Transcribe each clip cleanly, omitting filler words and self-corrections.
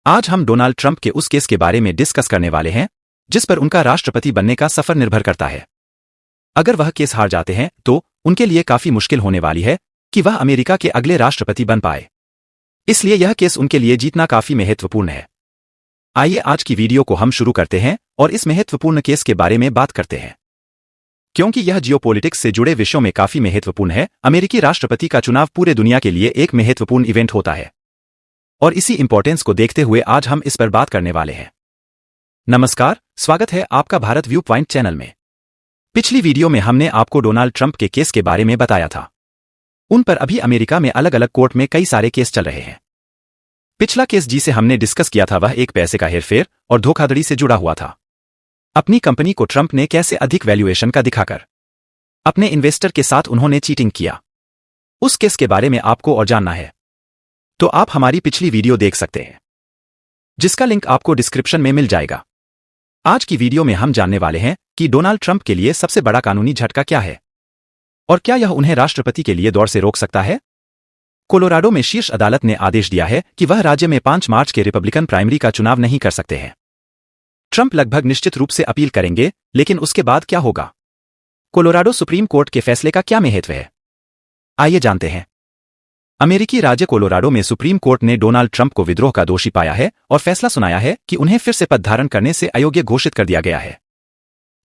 आज हम Donald Trump के उस केस के बारे में डिस्कस करने वाले हैं जिस पर उनका राष्ट्रपति बनने का सफर निर्भर करता है। अगर वह केस हार जाते हैं तो उनके लिए काफी मुश्किल होने वाली है कि वह अमेरिका के अगले राष्ट्रपति बन पाए। इसलिए यह केस उनके लिए जीतना काफी महत्वपूर्ण है। आइए आज की वीडियो को हम शुरू करते हैं और इस महत्वपूर्ण केस के बारे में बात करते हैं। क्योंकि यह जियोपॉलिटिक्स से जुड़े विषयों में काफी महत्वपूर्ण है, अमेरिकी राष्ट्रपति का चुनाव पूरे दुनिया के लिए एक महत्वपूर्ण इवेंट होता है और इसी इंपॉर्टेंस को देखते हुए आज हम इस पर बात करने वाले हैं। नमस्कार, स्वागत है आपका भारत व्यू पॉइंट चैनल में। पिछली वीडियो में हमने आपको डोनाल्ड ट्रंप के केस के बारे में बताया था। उन पर अभी अमेरिका में अलग अलग कोर्ट में कई सारे केस चल रहे हैं। पिछला केस जिसे हमने डिस्कस किया था वह एक पैसे का हेरफेर और धोखाधड़ी से जुड़ा हुआ था। अपनी कंपनी को ट्रंप ने कैसे अधिक वैल्यूएशन का दिखाकर अपने इन्वेस्टर के साथ उन्होंने चीटिंग किया, उस केस के बारे में आपको और जानना है तो आप हमारी पिछली वीडियो देख सकते हैं, जिसका लिंक आपको डिस्क्रिप्शन में मिल जाएगा। आज की वीडियो में हम जानने वाले हैं कि डोनाल्ड ट्रंप के लिए सबसे बड़ा कानूनी झटका क्या है और क्या यह उन्हें राष्ट्रपति के लिए दौड़ से रोक सकता है। कोलोराडो में शीर्ष अदालत ने आदेश दिया है कि वह राज्य में 5 मार्च के रिपब्लिकन प्राइमरी का चुनाव नहीं कर सकते हैं। ट्रंप लगभग निश्चित रूप से अपील करेंगे, लेकिन उसके बाद क्या होगा? कोलोराडो सुप्रीम कोर्ट के फैसले का क्या महत्व है, आइए जानते हैं। अमेरिकी राज्य कोलोराडो में सुप्रीम कोर्ट ने डोनाल्ड ट्रंप को विद्रोह का दोषी पाया है और फैसला सुनाया है कि उन्हें फिर से पद धारण करने से अयोग्य घोषित कर दिया गया है।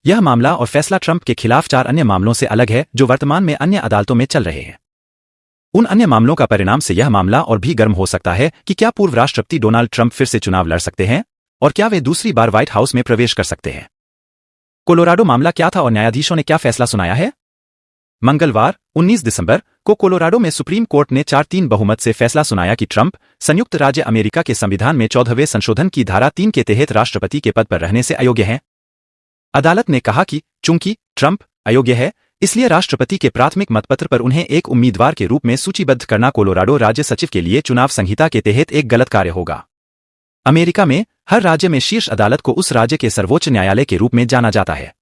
यह मामला और फैसला ट्रंप के खिलाफ 4 अन्य मामलों से अलग है जो वर्तमान में अन्य अदालतों में चल रहे हैं। उन अन्य मामलों का परिणाम से यह मामला और भी गर्म हो सकता है कि क्या पूर्व राष्ट्रपति डोनाल्ड ट्रंप फिर से चुनाव लड़ सकते हैं और क्या वे दूसरी बार व्हाइट हाउस में प्रवेश कर सकते हैं। कोलोराडो मामला क्या था और न्यायाधीशों ने क्या फैसला सुनाया है? मंगलवार 19 दिसंबर को कोलोराडो में सुप्रीम कोर्ट ने 4-3 बहुमत से फैसला सुनाया कि ट्रंप संयुक्त राज्य अमेरिका के संविधान में 14वें संशोधन की धारा 3 के तहत राष्ट्रपति के पद पर रहने से अयोग्य हैं। अदालत ने कहा कि चूंकि ट्रंप अयोग्य है, इसलिए राष्ट्रपति के प्राथमिक मतपत्र पर उन्हें एक उम्मीदवार के रूप में सूचीबद्ध करना कोलोराडो राज्य सचिव के लिए चुनाव संहिता के तहत एक गलत कार्य होगा। अमेरिका में हर राज्य में शीर्ष अदालत को उस राज्य के सर्वोच्च न्यायालय के रूप में जाना जाता है।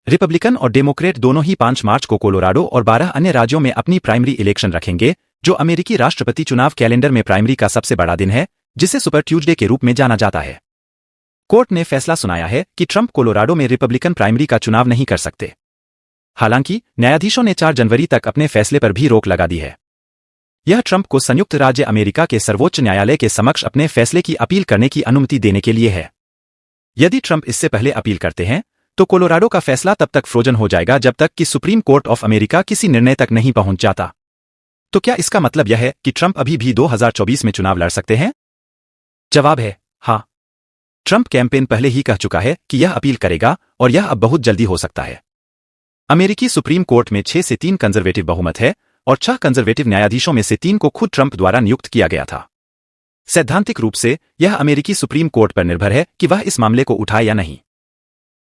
रिपब्लिकन और डेमोक्रेट दोनों ही 5 मार्च को कोलोराडो और 12 अन्य राज्यों में अपनी प्राइमरी इलेक्शन रखेंगे, जो अमेरिकी राष्ट्रपति चुनाव कैलेंडर में प्राइमरी का सबसे बड़ा दिन है, जिसे सुपर ट्यूसडे के रूप में जाना जाता है। कोर्ट ने फैसला सुनाया है कि ट्रंप कोलोराडो में रिपब्लिकन प्राइमरी का चुनाव नहीं कर सकते। हालांकि न्यायाधीशों ने 4 जनवरी तक अपने फैसले पर भी रोक लगा दी है। यह ट्रंप को संयुक्त राज्य अमेरिका के सर्वोच्च न्यायालय के समक्ष अपने फैसले की अपील करने की अनुमति देने के लिए है। यदि ट्रंप इससे पहले अपील करते हैं तो कोलोराडो का फैसला तब तक फ्रोजन हो जाएगा जब तक कि सुप्रीम कोर्ट ऑफ अमेरिका किसी निर्णय तक नहीं पहुंच जाता। तो क्या इसका मतलब यह है कि ट्रंप अभी भी 2024 में चुनाव लड़ सकते हैं? जवाब है हाँ। ट्रंप कैंपेन पहले ही कह चुका है कि यह अपील करेगा और यह अब बहुत जल्दी हो सकता है। अमेरिकी सुप्रीम कोर्ट में 6 से 3 कंजर्वेटिव बहुमत है और 6 कंजर्वेटिव न्यायाधीशों में से 3 को खुद ट्रंप द्वारा नियुक्त किया गया था। सैद्धांतिक रूप से यह अमेरिकी सुप्रीम कोर्ट पर निर्भर है कि वह इस मामले को उठाए या नहीं।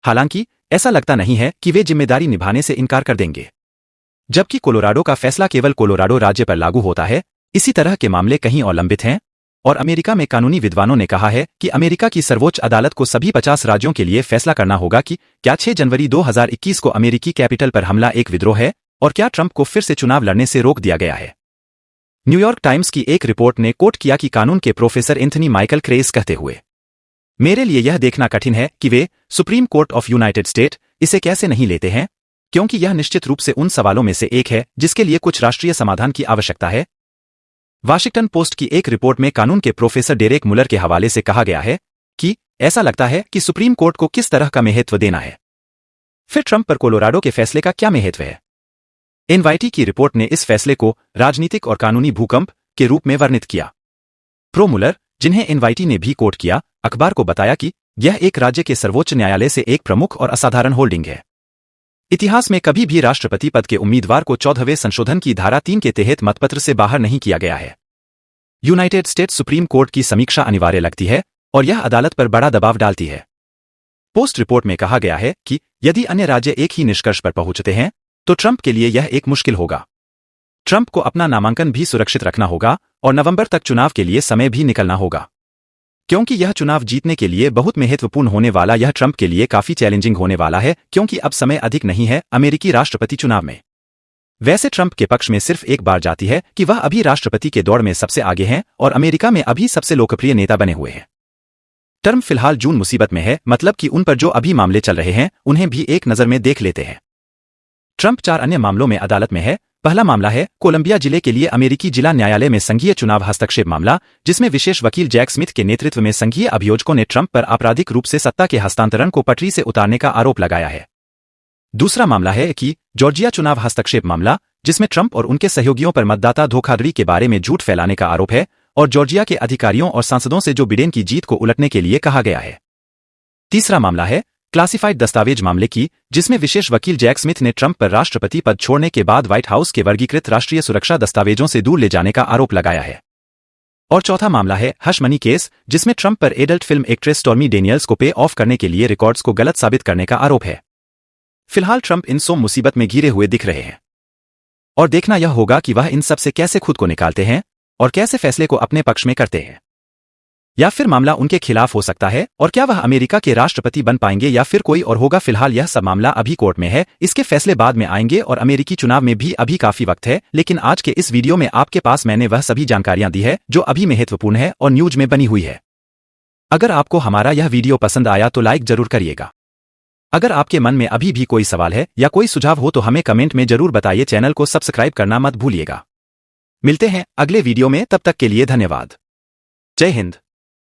हालांकि ऐसा लगता नहीं है कि वे जिम्मेदारी निभाने से इनकार कर देंगे। जबकि कोलोराडो का फैसला केवल कोलोराडो राज्य पर लागू होता है, इसी तरह के मामले कहीं और लंबित हैं और अमेरिका में कानूनी विद्वानों ने कहा है कि अमेरिका की सर्वोच्च अदालत को सभी 50 राज्यों के लिए फैसला करना होगा कि क्या 6 जनवरी 2021 को अमेरिकी कैपिटल पर हमला एक विद्रोह है और क्या ट्रंप को फिर से चुनाव लड़ने से रोक दिया गया है। न्यूयॉर्क टाइम्स की एक रिपोर्ट ने कोट किया कि कानून के प्रोफेसर एंथनी माइकल क्रेस कहते हुए, मेरे लिए यह देखना कठिन है कि वे Supreme Court of United State इसे कैसे नहीं लेते हैं, क्योंकि यह निश्चित रूप से उन सवालों में से एक है जिसके लिए कुछ राष्ट्रीय समाधान की आवश्यकता है। वाशिंगटन पोस्ट की एक रिपोर्ट में कानून के प्रोफेसर डेरेक मुलर के हवाले से कहा गया है कि ऐसा लगता है कि सुप्रीम कोर्ट को किस तरह का महत्व देना है। फिर ट्रंप पर कोलोराडो के फैसले का क्या महत्व है? एनवाईटी की रिपोर्ट ने इस फैसले को राजनीतिक और कानूनी भूकंप के रूप में वर्णित किया। प्रो मुलर, जिन्हें एनवाईटी ने भी कोट किया, अखबार को बताया कि यह एक राज्य के सर्वोच्च न्यायालय से एक प्रमुख और असाधारण होल्डिंग है। इतिहास में कभी भी राष्ट्रपति पद के उम्मीदवार को 14वें संशोधन की धारा 3 के तहत मतपत्र से बाहर नहीं किया गया है। यूनाइटेड स्टेट्स सुप्रीम कोर्ट की समीक्षा अनिवार्य लगती है और यह अदालत पर बड़ा दबाव डालती है। पोस्ट रिपोर्ट में कहा गया है कि यदि अन्य राज्य एक ही निष्कर्ष पर पहुंचते हैं तो ट्रंप के लिए यह एक मुश्किल होगा। ट्रंप को अपना नामांकन भी सुरक्षित रखना होगा और नवंबर तक चुनाव के लिए समय भी निकलना होगा। क्योंकि यह चुनाव जीतने के लिए बहुत महत्वपूर्ण होने वाला, यह ट्रंप के लिए काफी चैलेंजिंग होने वाला है क्योंकि अब समय अधिक नहीं है अमेरिकी राष्ट्रपति चुनाव में। वैसे ट्रंप के पक्ष में सिर्फ एक बात जाती है कि वह अभी राष्ट्रपति के दौड़ में सबसे आगे हैं और अमेरिका में अभी सबसे लोकप्रिय नेता बने हुए हैं। ट्रंप फिलहाल जून मुसीबत में है, मतलब कि उन पर जो अभी मामले चल रहे हैं उन्हें भी एक नज़र में देख लेते हैं। ट्रंप 4 अन्य मामलों में अदालत में है। पहला मामला है कोलंबिया जिले के लिए अमेरिकी जिला न्यायालय में संघीय चुनाव हस्तक्षेप मामला, जिसमें विशेष वकील जैक स्मिथ के नेतृत्व में संघीय अभियोजकों ने ट्रंप पर आपराधिक रूप से सत्ता के हस्तांतरण को पटरी से उतारने का आरोप लगाया है। दूसरा मामला है कि जॉर्जिया चुनाव हस्तक्षेप मामला, जिसमें ट्रंप और उनके सहयोगियों पर मतदाता धोखाधड़ी के बारे में झूठ फैलाने का आरोप है और जॉर्जिया के अधिकारियों और सांसदों से जो बिडेन की जीत को उलटने के लिए कहा गया है। तीसरा मामला है क्लासिफाइड दस्तावेज मामले की, जिसमें विशेष वकील जैक स्मिथ ने ट्रंप पर राष्ट्रपति पद छोड़ने के बाद व्हाइट हाउस के वर्गीकृत राष्ट्रीय सुरक्षा दस्तावेजों से दूर ले जाने का आरोप लगाया है। और चौथा मामला है हश मनी केस, जिसमें ट्रंप पर adult film actress stormy Daniels को पे ऑफ करने के लिए रिकॉर्ड्स को गलत साबित करने का आरोप है। फिलहाल ट्रंप इन सब मुसीबत में घिरे हुए दिख रहे हैं और देखना यह होगा कि वह इन सब से कैसे खुद को निकालते हैं और कैसे फैसले को अपने पक्ष में करते हैं, या फिर मामला उनके खिलाफ हो सकता है और क्या वह अमेरिका के राष्ट्रपति बन पाएंगे या फिर कोई और होगा। फिलहाल यह सब मामला अभी कोर्ट में है, इसके फैसले बाद में आएंगे और अमेरिकी चुनाव में भी अभी काफी वक्त है। लेकिन आज के इस वीडियो में आपके पास मैंने वह सभी जानकारियां दी है जो अभी महत्वपूर्ण है और न्यूज में बनी हुई है। अगर आपको हमारा यह वीडियो पसंद आया तो लाइक जरूर करिएगा। अगर आपके मन में अभी भी कोई सवाल है या कोई सुझाव हो तो हमें कमेंट में जरूर बताइए। चैनल को सब्सक्राइब करना मत भूलिएगा। मिलते हैं अगले वीडियो में, तब तक के लिए धन्यवाद। जय हिंद।